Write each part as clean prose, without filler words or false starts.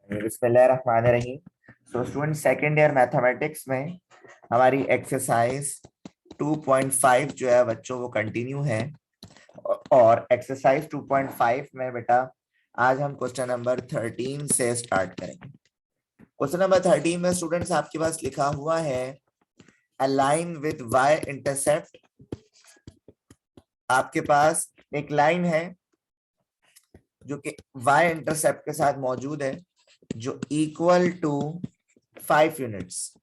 बिस्मिल्लाहिर्रहमानिर्रहीम। So student second year mathematics में हमारी एक्सरसाइज 2.5 जो है बच्चों वो कंटिन्यू है। और एक्सरसाइज 2.5 में बेटा आज हम क्वेश्चन नंबर 13 से स्टार्ट करेंगे। क्वेश्चन नंबर 13 में स्टूडेंट्स आपके पास लिखा हुआ है a line with y intercept. आपके पास एक लाइन है जो कि वाई इंटरसेप्ट के साथ मौजूद है जो equal to 5 units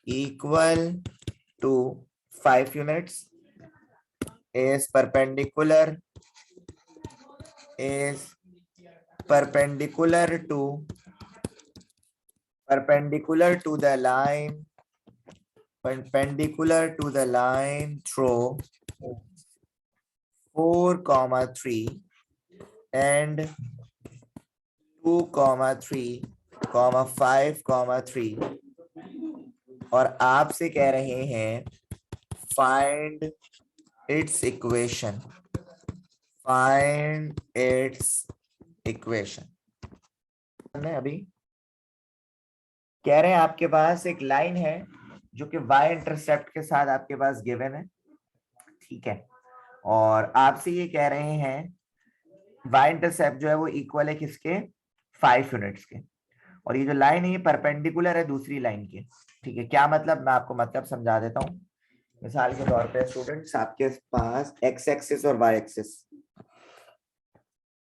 equal to 5 units is perpendicular to the line through 4,3 and 2,3, 5,3 और आपसे कह रहे हैं फाइंड इट्स इक्वेशन। अभी कह रहे हैं आपके पास एक लाइन है जो कि वाई इंटरसेप्ट के साथ आपके पास गिवन है, ठीक है। और आपसे ये कह रहे हैं वाई इंटरसेप्ट जो है वो इक्वल है किसके, 5 यूनिट्स के। और ये जो लाइन है ये परपेंडिकुलर है दूसरी लाइन के, ठीक है। क्या मतलब, मैं आपको मतलब समझा देता हूँ। मिसाल के तौर पे स्टूडेंट्स आपके पास एक्स एक्सिस और वाई एक्सिस,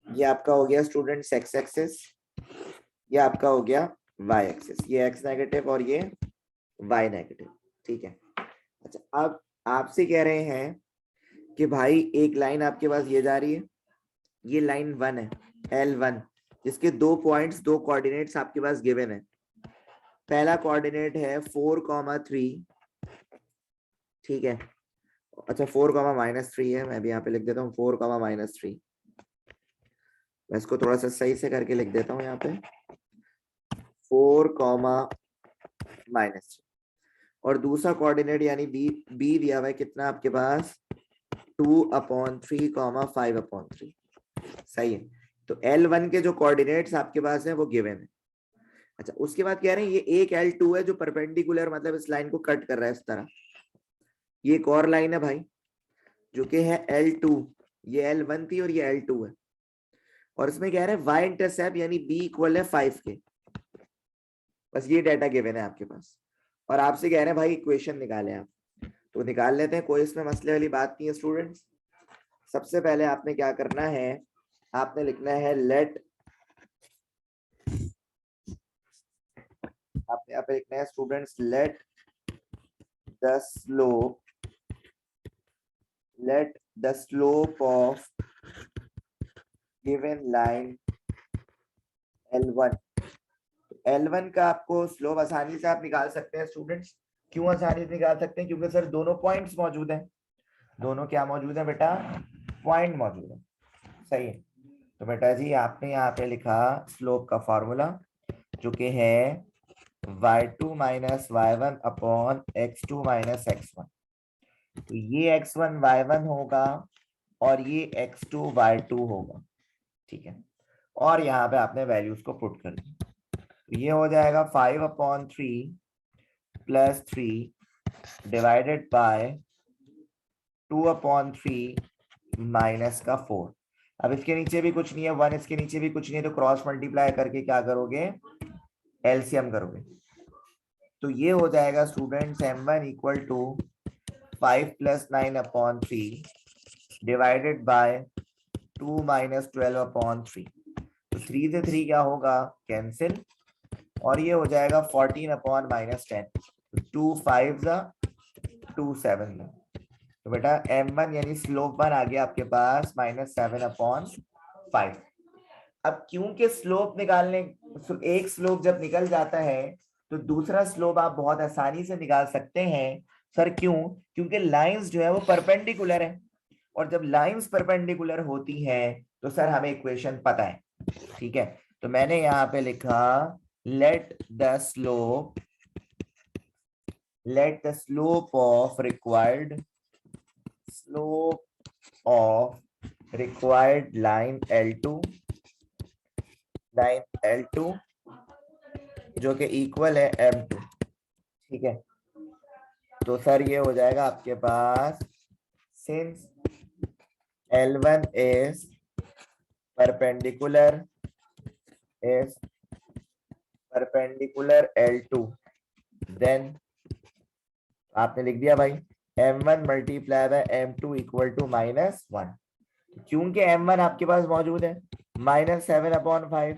ये आपका हो गया स्टूडेंट्स एक्स एक्सिस, ये आपका हो गया वाई एक्सिस, ये एक्स नेगेटिव और ये वाई नेगेटिव, ठीक है। अच्छा, अब आपसे कह रहे हैं कि भाई एक लाइन आपके पास ये जा रही है, ये लाइन 1 है L1, जिसके 2 पॉइंट्स 2 कोऑर्डिनेट्स आपके पास गिवन है। पहला कोऑर्डिनेट है 4,3, ठीक है। अच्छा 4,-3 है, मैं भी यहाँ पे लिख देता हूँ 4,-3। मैं इसको थोड़ा सा सही से करके लिख देता हूँ यहाँ पे 4,-3। और दूसरा कोऑर्डिनेट यानी बी दिया हुआ है कितना आपके पास 2/3, 5/3, सही है। तो L1 के जो कोऑर्डिनेट्स आपके पास हैं वो गिवन है। अच्छा, उसके बाद कह रहे हैं ये एक L2 है जो परपेंडिकुलर मतलब इस लाइन को कट कर रहा है इस तरह। ये एक और लाइन है भाई जो कि है L2, ये L1 थी और ये L2 है। और इसमें कह रहे हैं y इंटरसेप्ट यानी b इक्वल है 5 के। बस ये डाटा गिवन है आपके पास और आपसे कह रहे हैं भाई इक्वेशन निकालें आप। तो निकाल लेते हैं, कोई इसमें मसले वाली बात नहीं है स्टूडेंट्स। सबसे पहले आपने क्या करना है, आपने लिखना है लेट, आपने यहाँ पे लिखना है students let the slope of given line L1। L1 का आपको स्लोप आसानी से आप निकाल सकते हैं स्टूडेंट्स। क्यों आसानी से निकाल सकते हैं, क्योंकि सर दोनों पॉइंट्स मौजूद हैं। दोनों क्या मौजूद है बेटा, पॉइंट मौजूद है, सही है। तो बेटा जी आपने यहाँ पे लिखा स्लोप का फॉर्मूला जो कि है y2 - y1 upon x2 - x1। तो ये x1 y1 होगा और ये x2 y2 होगा, ठीक है। और यहाँ पे आपने वैल्यूज को पुट कर दिया, तो ये हो जाएगा 5/3 + 3 डिवाइडेड बाय 2/3 माइनस का 4। अब इसके नीचे भी कुछ नहीं है 1, इसके नीचे भी कुछ नहीं है, तो क्रॉस मल्टीप्लाई करके क्या करोगे, एलसीएम करोगे। तो ये हो जाएगा students m1 equal to 5 + 9/3 divided by 2 - 12/3। तो 3 से 3 क्या होगा, कैंसिल, और ये हो जाएगा 14/-10। 2 5 2 7। तो बेटा m1 यानी स्लोप 1 आ गया आपके पास -7/5। अब क्योंकि स्लोप निकालने, एक स्लोप जब निकल जाता है तो दूसरा स्लोप आप बहुत आसानी से निकाल सकते हैं। सर क्यों, क्योंकि लाइंस जो है वो परपेंडिकुलर है, और जब लाइंस परपेंडिकुलर होती हैं तो सर हमें इक्वेशन पता है, ठीक है। तो मैंने यहाँ पे लिखा let the slope of required line L2 जो कि इक्वल है M2। ठीक है, तो सर ये हो जाएगा आपके पास since L1 is perpendicular L2, then आपने लिख दिया भाई M1 multiply by M2 equal to -1। क्योंकि M1 आपके पास मौजूद है, -7/5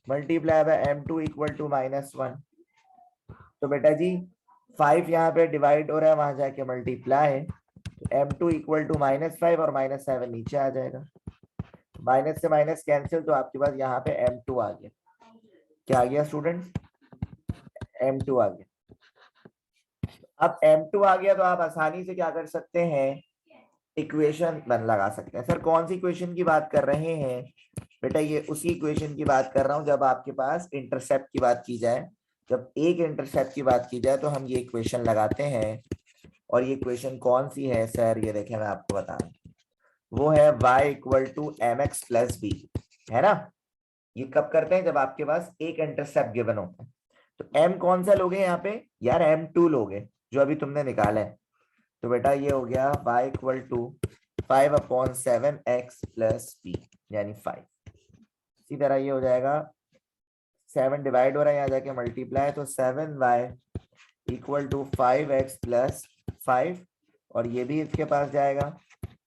multiply by M2 equal to -1। तो बेटा जी 5 यहाँ पे डिवाइड हो रहा है, वहां जाके मल्टीप्लाई, M2 इक्वल टू -5 और -7 नीचे आ जाएगा, माइनस से माइनस कैंसिल, तो आपके पास यहाँ पे M2 आ गया। क्या आ गया स्टूडेंट्स? M2 आ गया। अब M2 आ गया तो आप आसानी से क्या कर सकते हैं, इक्वेशन बन लगा सकते हैं। सर कौन सी इक्वेशन की बात कर रहे हैं? बेटा ये उसी इक्वेशन की बात कर रहा हूं जब आपके पास इंटरसेप्ट की बात की जाए। जब एक इंटरसेप्ट की बात की जाए तो हम ये इक्वेशन लगाते हैं। और ये इक्वेशन कौन सी है सर? ये देखें मैं आपको बता रहा हूं, वो है y equal to mx plus b, है ना। ये कब करते हैं? जब आपके पास एक इंटरसेप्ट गिवन होता है। तो m कौन सा लोगे यहाँ पे यार? M2 लोगे जो अभी तुमने निकाला है। तो बेटा ये हो गया y equal to 5/7x plus b, यानी 5। इसी तरह ये हो जाएगा, 7 डिवाइड हो रहा है, यहाँ जाके मल्टीप्लाई, तो 7y equal to 5x plus 5, और ये भी इसके पास जाएगा,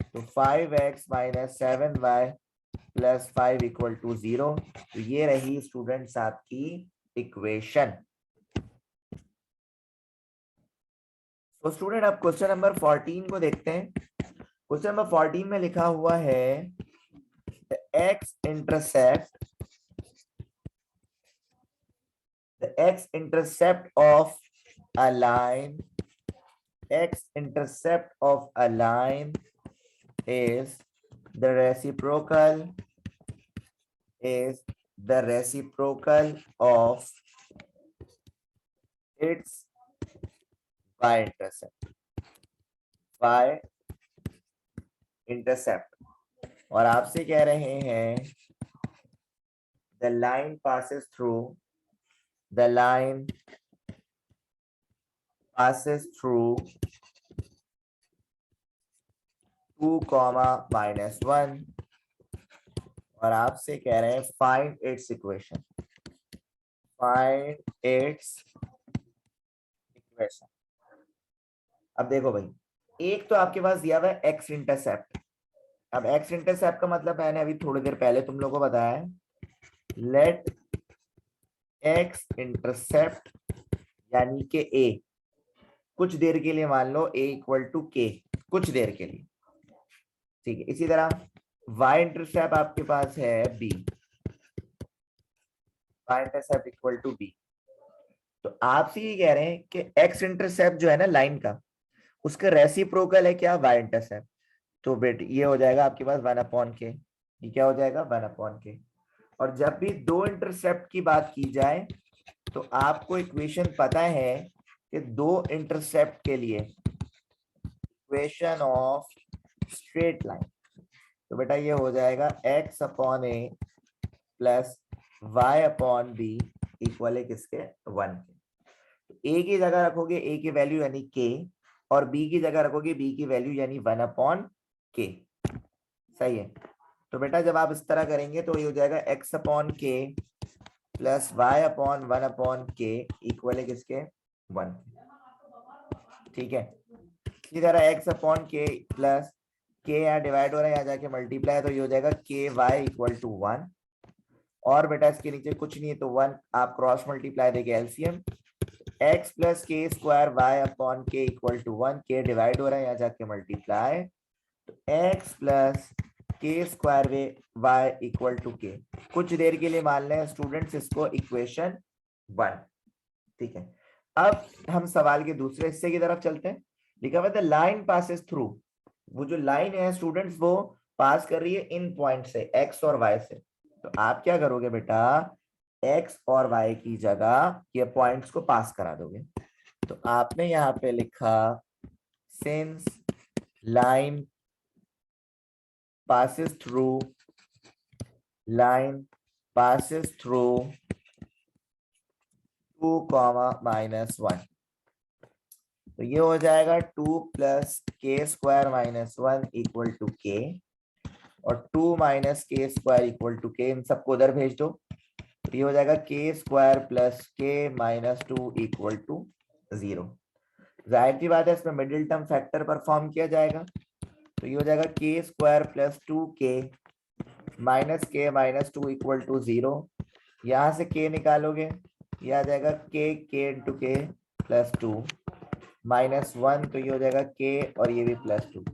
तो 5x minus 7y plus 5 equal to 0। तो ये रही स्टूडेंट्स आपकी इक्वेशन। तो स्टूडेंट अब क्वेश्चन नंबर 14 को देखते हैं। क्वेश्चन नंबर 14 में लिखा हुआ है x intercept of a line is the reciprocal of its y intercept। और आपसे कह रहे हैं the line passes through 2, -1, और आपसे कह रहे हैं फाइंड इट्स इक्वेशन। अब देखो भाई, एक तो आपके पास दिया हुआ है एक्स इंटरसेप्ट। अब एक्स इंटरसेप्ट का मतलब मैंने अभी थोड़ी देर पहले तुम लोगों को बताया है, लेट एक्स इंटरसेप्ट यानी कि ए, कुछ देर के लिए मान लो a इक्वल टू के, कुछ देर के लिए, ठीक है। इसी तरह y इंटरसेप्ट आपके पास है b, y intercept equal to b। तो आपसे ये कह रहे हैं कि x इंटरसेप्ट जो है ना लाइन का, उसका रेसिप्रोकल है क्या? y intercept. तो बेट ये हो जाएगा आपके पास 1/k। ये क्या हो जाएगा? 1/k। और जब भी दो इंटरसेप्ट की बात की जाए तो आपको इक्वेशन पता है कि दो इंटरसेप्ट के लिए इक्वेशन ऑफ स्ट्रेट लाइन, तो बेटा ये हो जाएगा x/a प्लस y/b इक्वल है किसके? 1 के। तो a की जगह रखोगे a की वैल्यू यानी k, और b की जगह रखोगे b की वैल्यू यानी 1/k। सही है। तो बेटा जब आप इस तरह करेंगे तो ये हो जाएगा x/k प्लस y/1/k इक्वल है किसके? 1। ठीक है। इसी तरह x/k प्लस k यहाँ डिवाइड हो रहा है, यहाँ जाके मल्टीप्लाई, तो ये हो जाएगा ky इक्वल टू 1। और बेटा इसके नीचे कुछ नहीं है तो 1 आप क्रॉस मल्टीप्लाई देंगे LCM, x plus k square y/k equal to 1, k divide हो रहा है, यहाँ जाके मल्टीप्लाई, तो x plus k square y equal to k। कुछ देर के लिए मान लें स्टूडेंट्स इसको इक्वेशन 1। ठीक है। अब हम सवाल के दूसरे हिस्से की तरफ चलते हैं। लिखा हुआ है लाइन पासेस थ्रू, वो जो लाइन है स्टूडेंट्स वो पास कर रही है इन पॉइंट से x और y से। तो आप क्या करोगे बेटा, x और y की जगह ये पॉइंट्स को पास करा दोगे। तो आपने यहाँ पे लिखा since line passes through 2 2 comma minus 1, तो ये हो जाएगा 2 plus k square minus 1 equal to के, और 2 माइनस के स्क्वायर इक्वल टू के, इन सबको उधर भेज दो, तो ये हो जाएगा के स्क्वायर प्लस के माइनस 2 इक्वल टू 0। जाहिर सी बात है इसमें मिडिल टर्म फैक्टर परफॉर्म किया जाएगा, तो ये हो जाएगा के स्क्वायर प्लस 2k माइनस के माइनस 2 इक्वल टू 0। यहाँ से k निकालोगे, ये आ जाएगा के इंटू के प्लस 2 माइनस 1, तो ये हो जाएगा k और ये भी प्लस 2।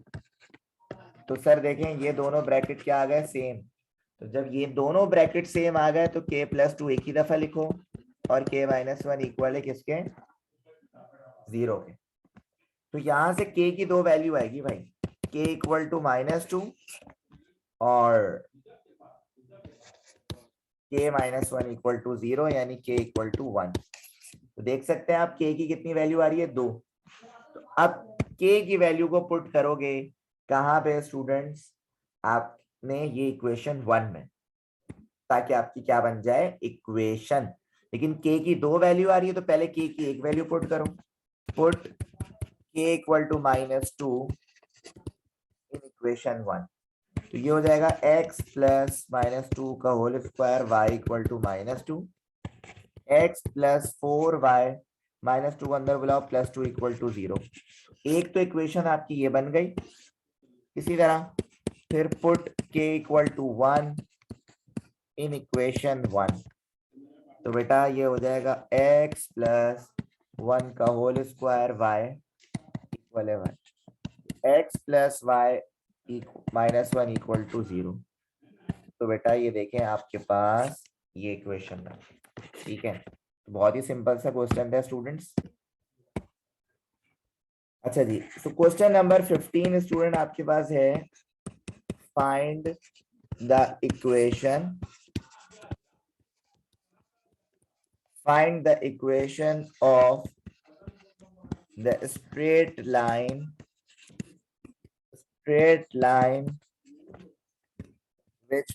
तो सर देखें ये दोनों ब्रैकेट क्या आ गए, सेम। तो जब ये दोनों ब्रैकेट सेम आ गए तो k प्लस 2 एक ही दफा लिखो, और k माइनस 1 इक्वल है किसके, 0 के। तो यहां से k की दो वैल्यू आएगी भाई, k इक्वल टू -2 और k माइनस 1 इक्वल टू 0, यानी k इक्वल टू 1। तो देख सकते हैं आप k की कितनी वैल्यू आ रही है, 2। तो अब k की वैल्यू को पुट करोगे कहाँ पे स्टूडेंट्स, आपने ये इक्वेशन 1 में, ताकि आपकी क्या बन जाए, इक्वेशन। लेकिन k की दो वैल्यू आ रही है, तो पहले k की एक वैल्यू पुट करो, put k equal to -2 in equation 1। तो ये हो जाएगा x प्लस -2 का whole square y equal to -2, x plus 4y -2 अंदर बुलाओ प्लस 2 इक्वल टू 0। एक तो इक्वेशन आपकी ये बन गई। इसी तरह फिर put k equal to 1 in equation 1, तो बेटा ये हो जाएगा x प्लस 1 का होल स्क्वायर y इक्वल है 1, x plus y minus 1 equal to 0। तो बेटा ये देखें आपके पास ये इक्वेशन है, ठीक है। तो बहुत ही सिंपल सा क्वेश्चन था स्टूडेंट्स। अच्छा जी, तो क्वेश्चन नंबर 15 स्टूडेंट आपके पास है, find the equation, find the equation of the straight line which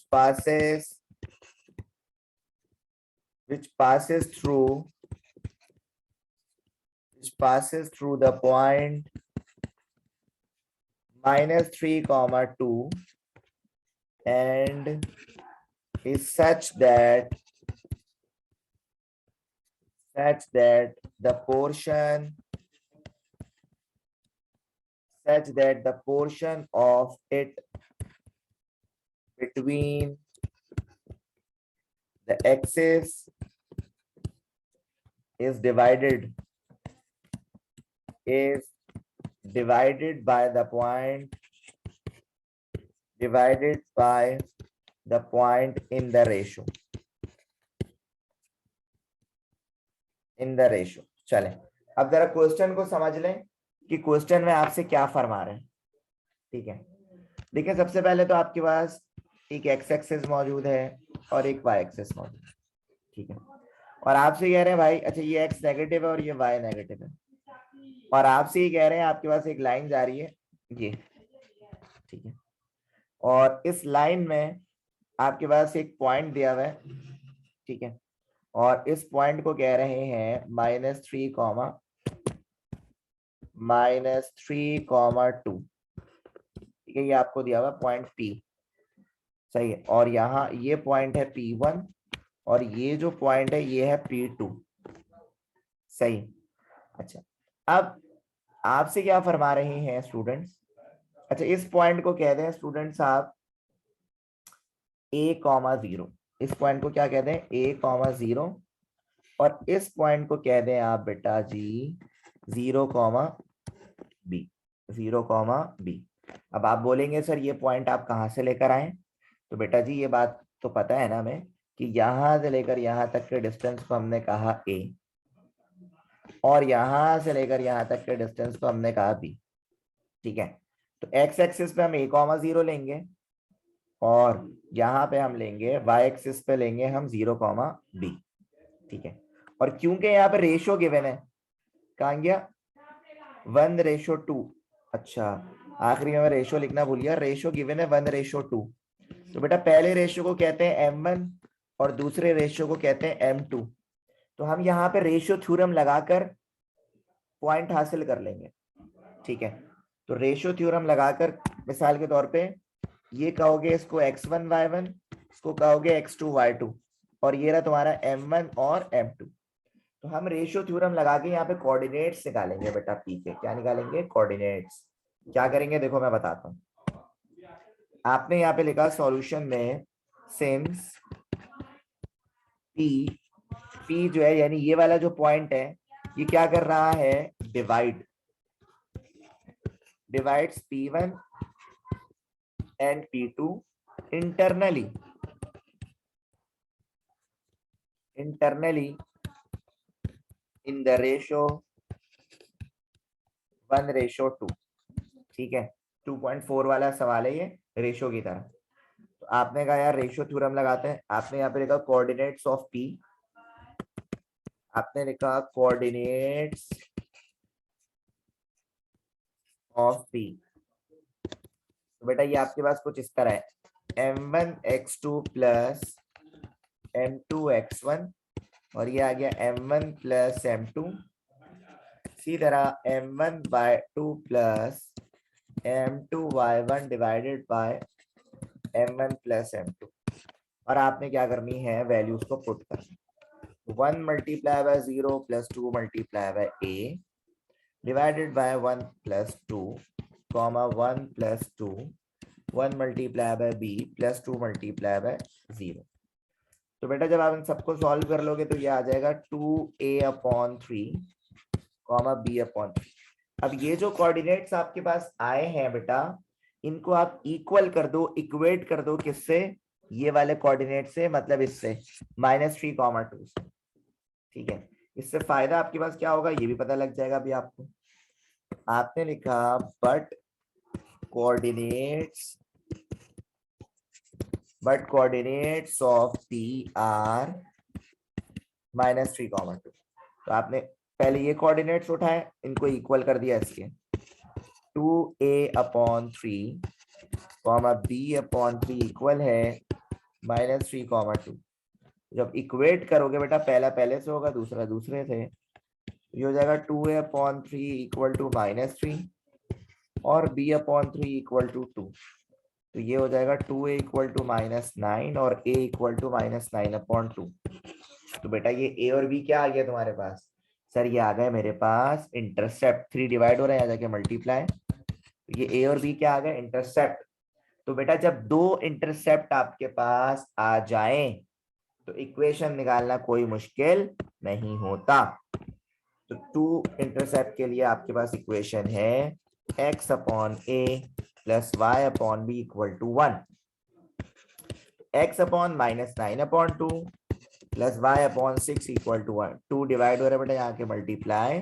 passes through the point -3, 2 and is such that the portion of it between the axis is divided by the point in the ratio चलें, अब जरा question को समझ लें कि question में आपसे क्या फरमा रहे हैं, ठीक है। देखिए सबसे पहले तो आपके पास एक एक्स एक्सिस मौजूद है और एक वाई एक्सिस मौजूद है, ठीक है। और आपसे कह रहे हैं भाई, अच्छा ये एक्स नेगेटिव है और ये वाई नेगेटिव है, और आपसे ये कह रहे हैं आपके पास एक लाइन जा रही है ये, ठीक है। और इस लाइन में आपके पास एक पॉइंट दिया हुआ है, ठीक है, और इस पॉइंट को कह रहे हैं -3, 2, ठीक है। ये आपको दिया हुआ पॉइंट P, सही है। और यहाँ ये पॉइंट है P1 और ये जो पॉइंट है ये है P2, सही। अच्छा, अब आपसे क्या फरमा रहे हैं स्टूडेंट्स, अच्छा इस पॉइंट को कहते हैं स्टूडेंट्स आप A,0, इस पॉइंट को क्या कहते हैं, A,0, और इस पॉइंट को कह दें आप बेटा जी 0,B। अब आप बोलेंगे सर ये पॉइंट आप कहाँ से लेकर आए, तो बेटा जी ये बात तो पता है ना हमें कि यहां से लेकर यहां तक के डिस्टेंस को हमने कहा A, और यहां से लेकर यहां तक के डिस्टेंस को हमने कहा B, ठीक है। तो एक्स एक्सिस पे हम A,0 लेंगे और यहाँ पे हम लेंगे वाई एक्सिस पे लेंगे हम 0,B, ठीक है। और क्योंकि यहाँ पे रेशियो गिवन है, कहाँ गया 1:2, अच्छा आखिरी में मैं रेशियो लिखना भूल गया, रेशियो गिवन है 1:2। तो बेटा पहले रेशियो को कहते हैं M1 और दूसरे रेशियो को कहते हैं M2। तो हम यहाँ पे रेशियो थ्योरम लगाकर पॉइंट हासिल कर लेंगे, ठीक है। तो रेशियो थ्योरम लगाकर मिसाल के तौर पे ये कहोगे इसको x1 y1, इसको कहोगे x2 y2, और ये रहा तुम्हारा m1 और m2। तो हम रेशियो थ्योरम लगा के यहाँ पे कोऑर्डिनेट्स निकालेंगे बेटा पी के। क्या निकालेंगे? कोऑर्डिनेट्स। क्या करेंगे देखो मैं बताता हूँ। आपने यहाँ पे लिखा सॉल्यूशन में सिंस पी जो है यानी ये वाला जो पॉइंट है ये क्या कर रहा है? Divides P1 and P2 internally in the ratio 1:2। ठीक है, 2.4 वाला सवाल है ये रेशियो की तरह। तो आपने कहा यार रेशियो थ्योरम लगाते हैं, आपने यहाँ पे लिखा कोऑर्डिनेट्स ऑफ P, आपने लिखा कोऑर्डिनेट्स ऑफ P। तो बेटा ये आपके पास कुछ इस तरह है m1x2 प्लस m2x1, और ये आ गया m1 प्लस m2। इसी तरह m1y2 plus m2y1 divided by m1 plus m2। और आपने क्या करनी है? वैल्यूज को पुट करना। 1 multiply by 0 plus 2 multiply by a divided by 1 plus 2 comma 1 plus 2 1 multiply by b plus 2 multiply by 0। तो बेटा जब आप इन सबको सॉल्व कर लोगे तो ये आ जाएगा 2a/3 कॉमा b/3। अब ये जो कोऑर्डिनेट्स आपके पास आए हैं बेटा इनको आप इक्वल कर दो, इक्वेट कर दो किससे? ये वाले कोऑर्डिनेट से, मतलब इससे -3,2 से। ठीक है, इससे फायदा आपके पास क्या होगा ये भी पता लग जाएगा अभी आपको। आपने लिखा but coordinates of P are -3,2। तो आपने पहले ये कोऑर्डिनेट्स उठाए, इनको इक्वल कर दिया इसके 2a/3 b/3 इक्वल है -3,2। जब इक्वेट करोगे बेटा पहला पहले से होगा दूसरा दूसरे से, ये हो जाएगा 2a/3 इक्वल टू -3 और b/3 इक्वल टू 2। तो ये हो जाएगा 2a इक्वल टू -9 और a इक्वल टू -9/2। तो बेटा ये a और b क्या आ गया तुम्हारे पास? सर ये आ गए मेरे पास इंटरसेप्ट। 3 डिवाइड हो रहा है, यहाँ जाके मल्टीप्लाई। तो ये a और b क्या आ गए? इंटरसेप्ट। तो बेटा जब दो इंटरसेप्ट आपके पास आ जाएं तो इक्वेशन निकालना कोई मुश्किल नहीं होता। तो 2 इंटरसेप्ट के लिए आपके पास इक्वेशन है x/a plus y/b equal to 1। x/-9/2 plus y/6 equal to 1। 2 divide हो रहा है बेटा, यहाँ के मल्टीप्लाई,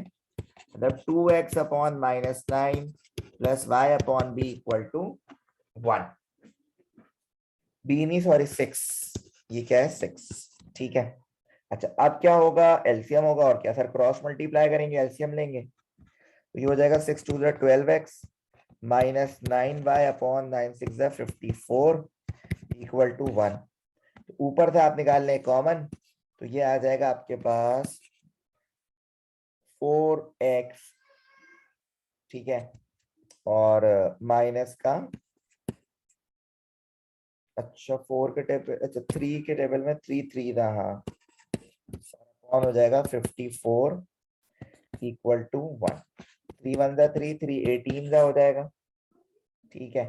मतलब 2x/-9 plus y/b equal to 1। b नहीं सॉरी 6, ये क्या है 6। ठीक है, अच्छा अब क्या होगा? एलसीएम होगा और क्या सर? क्रॉस मल्टीप्लाई करेंगे, एलसीएम लेंगे। तो ये हो जाएगा 6 2 12x minus 9y/9 6 54 equal to 1। ऊपर से आप निकाल लें कॉमन, तो ये आ जाएगा आपके पास 4x, ठीक है, और माइनस का, अच्छा 4 के टेबल, अच्छा 3 के टेबल में 3 3 था, हाँ, कौन हो जाएगा 54 इक्वल टू 1। 3 1 3 3 18 हो जाएगा। ठीक है,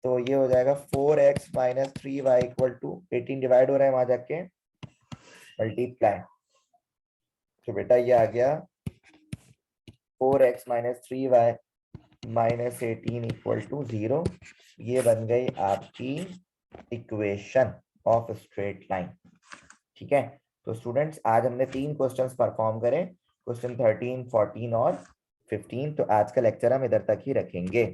तो ये हो जाएगा 4x minus 3y equal to 18 divide हो रहा है वहां जाके मल्टीप्लाई। तो बेटा ये आ गया 4x minus 3y minus 18 equal to 0। ये बन गई आपकी इक्वेशन ऑफ स्ट्रेट लाइन। ठीक है, तो स्टूडेंट्स आज हमने 3 क्वेश्चंस परफॉर्म करे, क्वेश्चन 13, 14 और 15। तो आज का लेक्चर हम इधर तक ही रखेंगे।